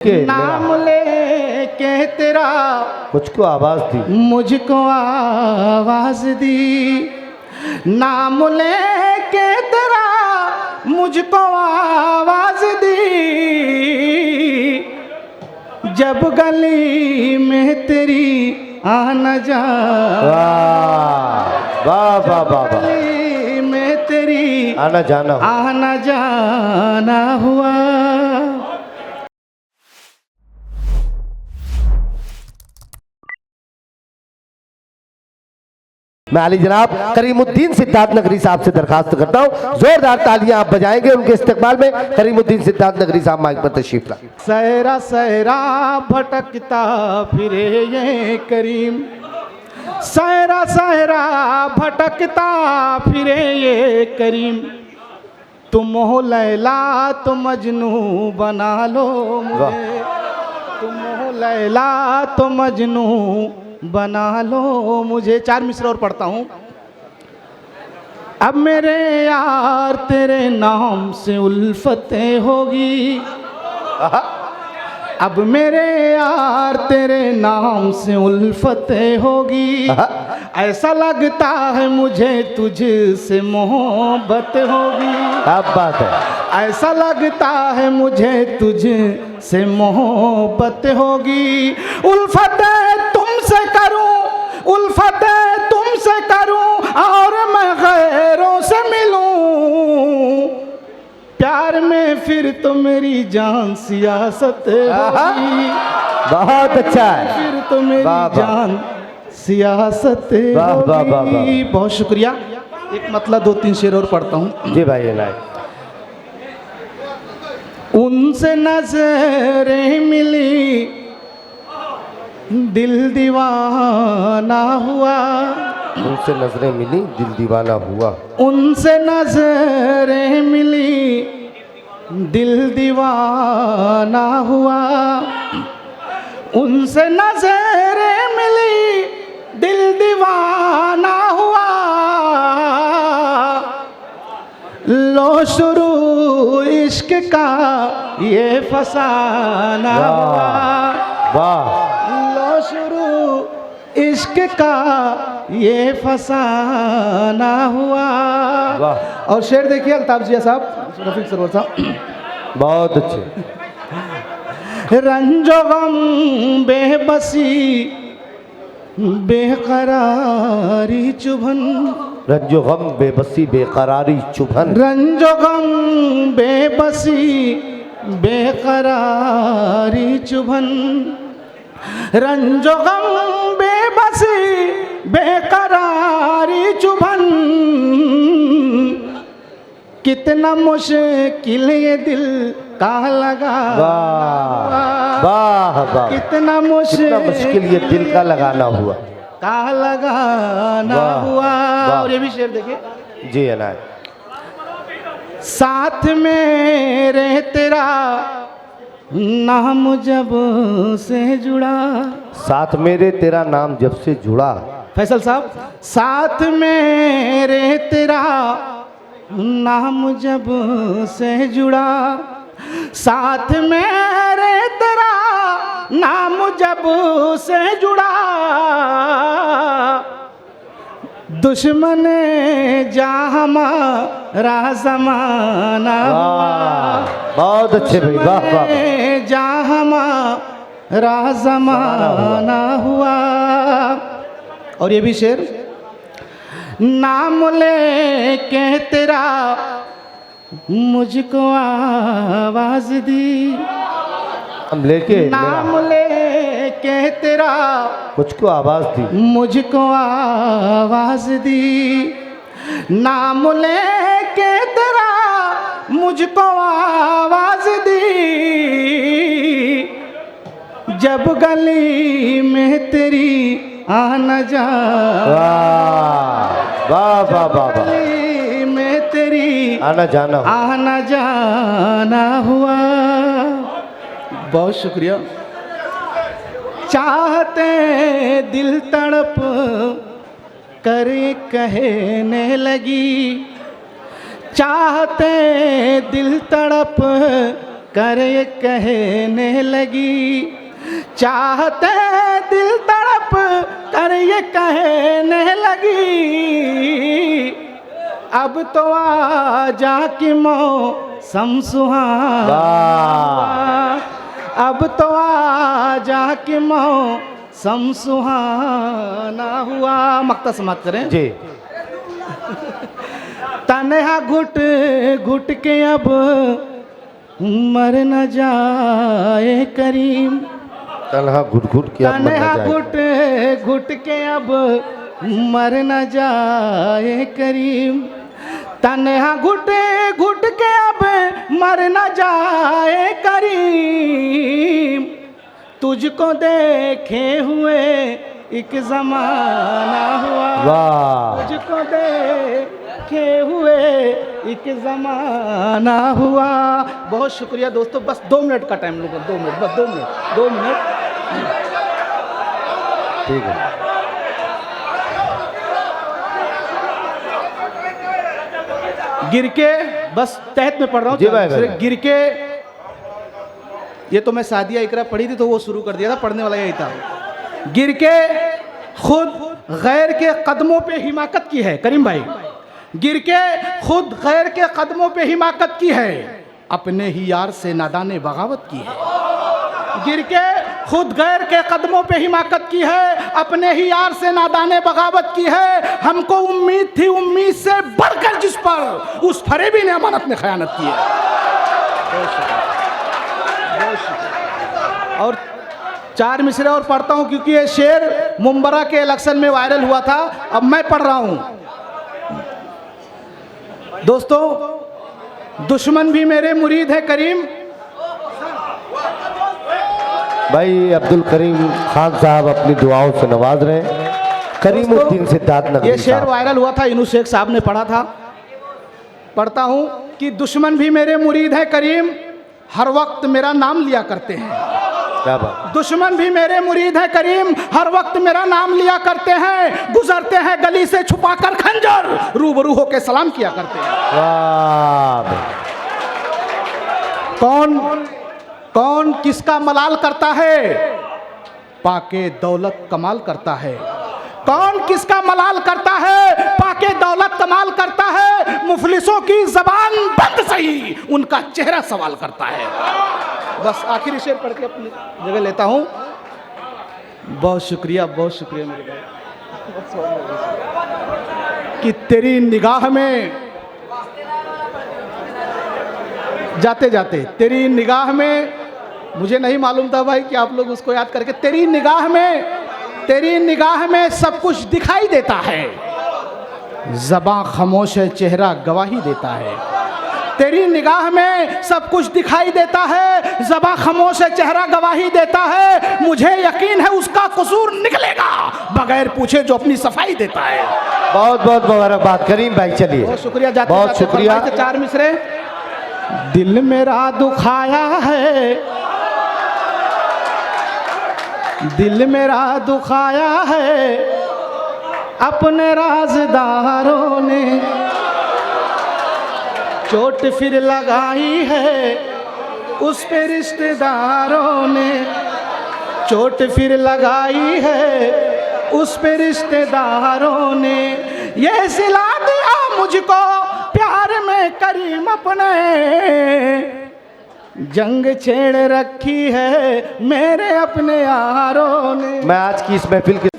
नाम ले के तेरा मुझको आवाज दी, मुझको आवाज दी। नाम ले के तेरा मुझको आवाज दी। जब गली में तेरी आना जा, वाह वाह वाह वाह, गली में तेरी आना जाना हुआ। मैं अली जनाब करीमुद्दीन सिद्धार्थ नगरी साहब से दरखास्त करता हूँ जोरदार तालियां आप बजाएंगे उनके इस्तकबाल में। करीमुद्दीन सिद्धार्थ नगरी साहब माइक पर तशरीफ लाए। सहरा सहरा भटकता फिरे ये करीम, सहरा सहरा भटकता फिरे ये करीम। तुम हो लैला तो मजनू बना लो मुझे, तुम हो लैला तो मजनू बना लो मुझे। 4 मिसरे और पढ़ता हूँ। अब मेरे यार तेरे नाम से उल्फतें होगी, अब मेरे यार तेरे नाम से उल्फतें होगी। ऐसा लगता है मुझे तुझसे मोहब्बत होगी, क्या बात है। ऐसा लगता है मुझे तुझसे मोहब्बत होगी। उल्फतें तुमसे करूं, उल्फतें तुमसे करूं और मैं गैरों से मिलूं। प्यार में फिर तो मेरी जान सियासत होगी, बहुत अच्छा है, फिर तो मेरी जान सियासत होगी। बहुत शुक्रिया। एक मतलब 2-3 शेर और पढ़ता हूँ। जी भाई नाय। उनसे नजरें मिली दिल दीवाना हुआ, उनसे नजरें मिली दिल दीवाना हुआ। उनसे नजरें मिली दिल दीवाना हुआ, उनसे नजरें मिली दिल दीवाना हुआ। लो शुरू इश्क का ये फसाना हुआ, वाह। लो शुरू इश्क का ये फसाना हुआ। वाह। और शेर देखिए अल्ताफ जिया साहब, रफीक सरवर साहब, बहुत अच्छे। रंजो गम बेबसी बेकरारी चुभन, रंजो गम बेबसी बेकरारी चुभन, रंजो गम बेबसी बेकरारी चुभन, रंजो गम बेबसी बेकरारी चुभन। कितना मुश्किल ये दिल का लगा, वाह वाह, कितना मुश्किल ये दिल का लगाना हुआ, का लगाना हुआ। और ये भी शेर देखिए। जी अनाय। साथ मेरे तेरा नाम जब से जुड़ा, साथ मेरे तेरा नाम जब से जुड़ा। फैसल साहब, साथ मेरे तेरा नाम जब से जुड़ा, साथ मेरे तेरा नाम जब से जुड़ा। दुश्मन जहाँ हमारा ज़माना हुआ, बहुत अच्छे भाई, वाह वाह। जहाँ हमारा ज़माना हुआ। और ये भी शेर। नाम ले के तेरा मुझको आवाज दी, हम लेके नाम ले के तेरा मुझको आवाज दी, मुझको आवाज दी। नाम ले के तेरा मुझको आवाज दी। जब गली में तेरी आना जा, वाह वाह वाह, गली में तेरी आना जाना हुआ। बहुत शुक्रिया। चाहते दिल तड़प कर कहने लगी, चाहते दिल तड़प कर ये कहने लगी, चाहते दिल तड़प कर ये कहने लगी, अब तो आ जा कि मौसम सुहाना, अब तो आ जा कि मौसम सुहाना हुआ। मक्ता समाप्त करें जी। तन्हा घुट घुट के अब मर न जाए करीम, तन्हा घुट घुट के अब मर न तन्हा जाए। घुट घुट के अब मर न जाए करीम, तन्हा घुट घुट के अब मर न जाए करीम, तुझको देखे हुए एक जमाना हुआ, वाह तुझको देखे हुए एक जमाना हुआ। बहुत शुक्रिया दोस्तों, बस 2 मिनट का टाइम लूँगा, 2 मिनट, बस 2 मिनट, 2 मिनट। ठीक है। गिर के बस तहत में पढ़ रहा जी भाई, हूँ, भाई। गिर के, ये तो मैं सादिया इकरा पढ़ी थी तो वो शुरू कर दिया था, पढ़ने वाला यही था। गिर के खुद गैर के कदमों पे हिमाकत की है, करीम भाई, गिर के खुद गैर के कदमों पे हिमाकत की है, अपने ही यार से नादाने बगावत की है, गिर के खुद गैर के कदमों पे हिमाकत की है, अपने ही यार से नादाने बगावत की है, हमको उम्मीद थी उम्मीद से बढ़कर जिस पर, उस फरेबी ने अमानत में खयानत की है। बहुत शुक्रिया, बहुत शुक्रिया। और 4 मिसरे और पढ़ता हूँ क्योंकि ये शेर मुंबरा के इलेक्शन में वायरल हुआ था, अब मैं पढ़ रहा हूँ। दोस्तों, दुश्मन भी मेरे मुरीद है करीम, भाई अब्दुल करीम खान साहब अपनी दुआओं से नवाज रहे हैं। करीमुद्दीन सिद्धार्थ नगरी ये शेर साहब। वायरल हुआ था, इनू शेख साहब ने पढ़ा था। पढ़ता हूँ कि दुश्मन भी मेरे मुरीद है करीम, हर वक्त मेरा नाम लिया करते हैं। क्या बात। दुश्मन भी मेरे मुरीद है करीम, हर वक्त मेरा नाम लिया करते हैं, गुजरते हैं गली से छुपाकर खंजर, रूबरू होके सलाम किया करते हैं। वाह भाई। कौन किसका मलाल करता है, पाके दौलत कमाल करता है, कौन किसका मलाल करता है, पाके दौलत कमाल करता है, मुफलिसों की जबान बंद सही, उनका चेहरा सवाल करता है। बस आखिरी शेर पढ़ के अपनी जगह लेता हूँ। बहुत शुक्रिया मेरे भाई, कि तेरी निगाह में जाते जाते, तेरी निगाह में, मुझे नहीं मालूम था भाई कि आप लोग उसको याद करके, तेरी निगाह में सब कुछ दिखाई देता है, ज़बां खामोश है चेहरा गवाही देता है, तेरी निगाह में सब कुछ दिखाई देता है, ज़बां खामोश है चेहरा गवाही देता है, मुझे यकीन है उसका कसूर निकलेगा बगैर पूछे जो अपनी सफाई देता है। बहुत बहुत मुबारकबाद करीम भाई, चलिए बहुत शुक्रिया। जाते बहुत जाते शुक्रिया। फरमाइश 4 मिसरे। दिल मेरा दुखाया है, दिल मेरा दुखाया है, अपने राज़दारों ने चोट फिर लगाई है, उस पे रिश्तेदारों ने चोट फिर लगाई है, उस पे रिश्तेदारों ने, ये सिला दिया मुझको प्यार में करीम अपने, जंग छेड़ रखी है मेरे अपने यारों ने। मैं आज की इस महफिल के